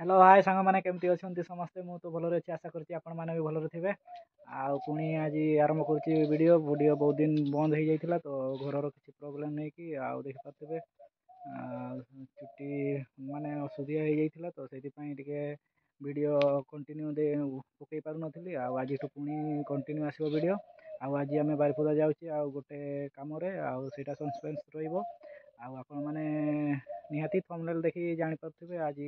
Hello hi सांग मैंने केमती अच्छा समस्ते मुझे तो भलरे अच्छी आशा करती आपण मैंने भी भलरे थे पुणी आज आरंभ कर वीडियो वीडियो बहुत दिन बंद हो जाता तो घर किसी प्रोब्लेम नहीं कि आउ देखी पारे चुट्टी माने असुविधा हो जाता तो से वीडियो कंटिन्यू दे पकई पार नी आज पुणी कंटिन्यू आसो वीडियो आज आम बारिपदा जाऊँ गोटे कम आईटा सस्पेन्स रन मैंने निहाती थंबनेल देखी जापारे आज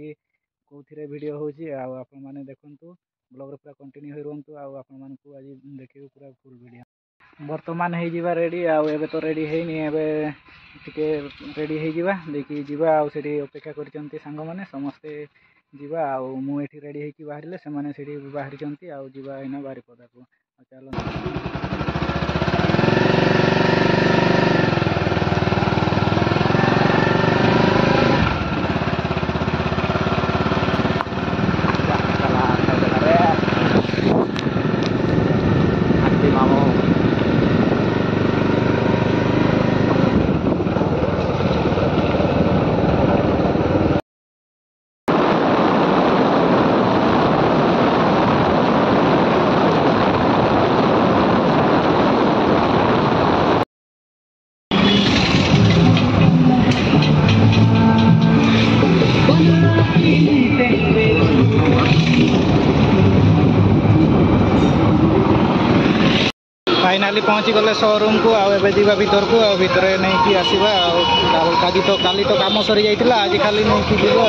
कौन वीडियो होने देखु ब्लॉग पूरा कंटिन्यू हो रुहतु आपण मानक आज देखिए पूरा फुल वीडियो बर्तमान हो रेडी आबे तो रेडी है टे रेडी होगी जीवा अपेक्षा कर समस्ते जीवा मुझे रेडी होगी बाहर से बाहरी जीवा है बारिपदा को चलो फाइनाली पहुँची गले शोरूम को आबे जीवा भीतर को भीतर नहीं कि आसवा काली तो काम सरी जाइतिला आज खाली नहीं कि जीवा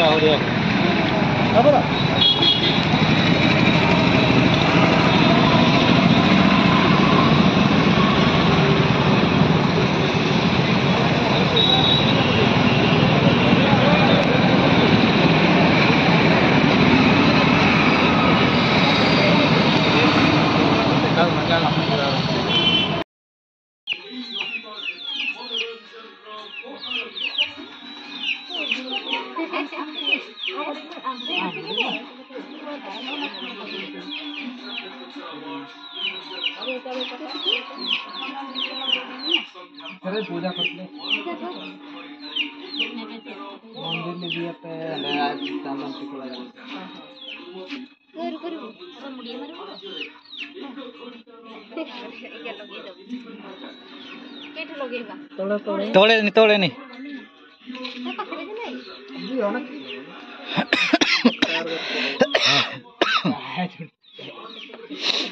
हो रहा पूजा करते मंदिर दिया पे आज तामन से खोला तोड़े नहीं तोड़े नहीं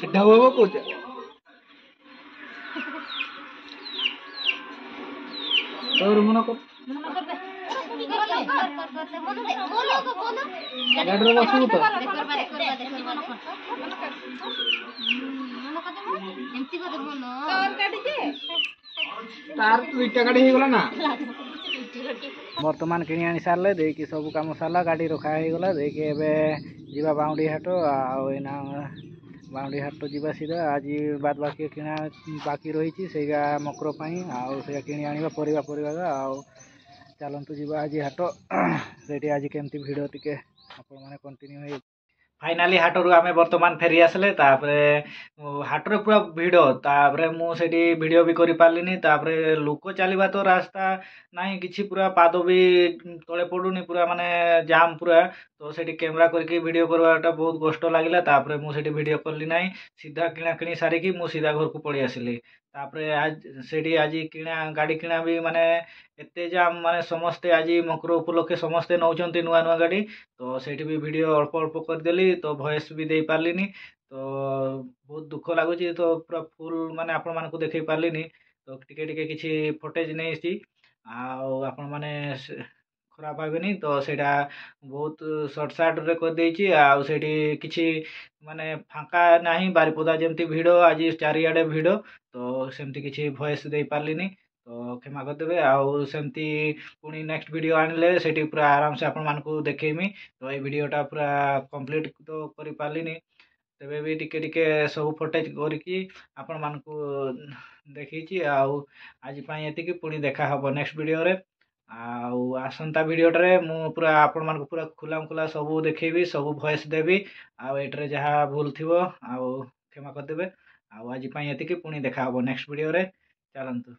ढाबा कुछ और मना कर गाड़ी रे बसु तो एमती को बोलो तार काटी जे तार दुईटा गाड़ी हे गला ना वर्तमान किणी आनी सारले देकी सब काम सारला गाड़ी रखा हे गला देकी एबे जीवा बाउंडी हाट आना बाउंडी हाट तो जीवा सीधा आज बाद बाकी किना बाकी रही से मकर से कि आने परिवा परिवा चलतु जीवा आज हाट से आज केमती भिड़ टे आपण मैंने कंटिन्यू फाइनाली हाटरू आम बर्तमान फेरी आसले हाटर पूरा भिड़ मुझे वीडियो भी कर पार्लिनी लोक चलवा तो रास्ता ना कि पूरा पाद भी तले पड़ूनी पूरा माने जाम पूरा तो से कैमेरा करके वीडियो करवाटा बहुत कष्ट लगे मुझे वीडियो कली ना सीधा किणाकिणी सारिकी मु सीधा घर को पलि आसिली आज से आज किणा गाड़ी किणा भी माने एते जाम माने समस्ते आज मकर उपलक्षे समस्ते नौचंती नुआ नुआ गाड़ी तो सेठी भी वीडियो अल्प अल्प करदेली तो वॉइस भी दे पार्लिनी तो बहुत दुख लगुच तो पूरा फुल माने आपण मानकु देखै पार्लिनी तो टिके टिके किछि फुटेज नहीं आपण माने खराब भावेनी तो सेटा बहुत सर्ट रे कर देछि किछि माने फांका नहीं बारिपदा जमती भिड़ आज चारिआडे भिड़ तो सेमती किछि वॉइस दे पार्लिनी तो क्षमा करदेवे आमती पुणी नेक्स्ट वीडियो आनिले सेठी पूरा आराम से आपण मानकु देखेमी तो ये वीडियोटा पूरा कंप्लीट तो कर पार्लिनी ତେବେ ବି ଟିକେ ଟିକେ ସବୁ ଫୁଟେଜ୍ କରିକି ଆପଣମାନଙ୍କୁ ଦେଖେଇଛି। ଆଉ ଆଜି ପାଇଁ ଏତିକି, ପୁଣି ଦେଖା ହେବ ନେକ୍ସଟ ଭିଡ଼ିଓରେ। ଆଉ ଆସନ୍ତା ଭିଡ଼ିଓଟାରେ ମୁଁ ପୁରା ଆପଣମାନଙ୍କୁ ପୁରା ଖୁଲା ସବୁ ଦେଖେଇବି, ସବୁ ଭଏସ୍ ଦେବି। ଆଉ ଏଇଟାରେ ଯାହା ଭୁଲ ଥିବ ଆଉ କ୍ଷମା କରିଦେବେ। ଆଉ ଆଜି ପାଇଁ ଏତିକି, ପୁଣି ଦେଖା ହେବ ନେକ୍ସଟ ଭିଡ଼ିଓରେ। ଚାଲନ୍ତୁ।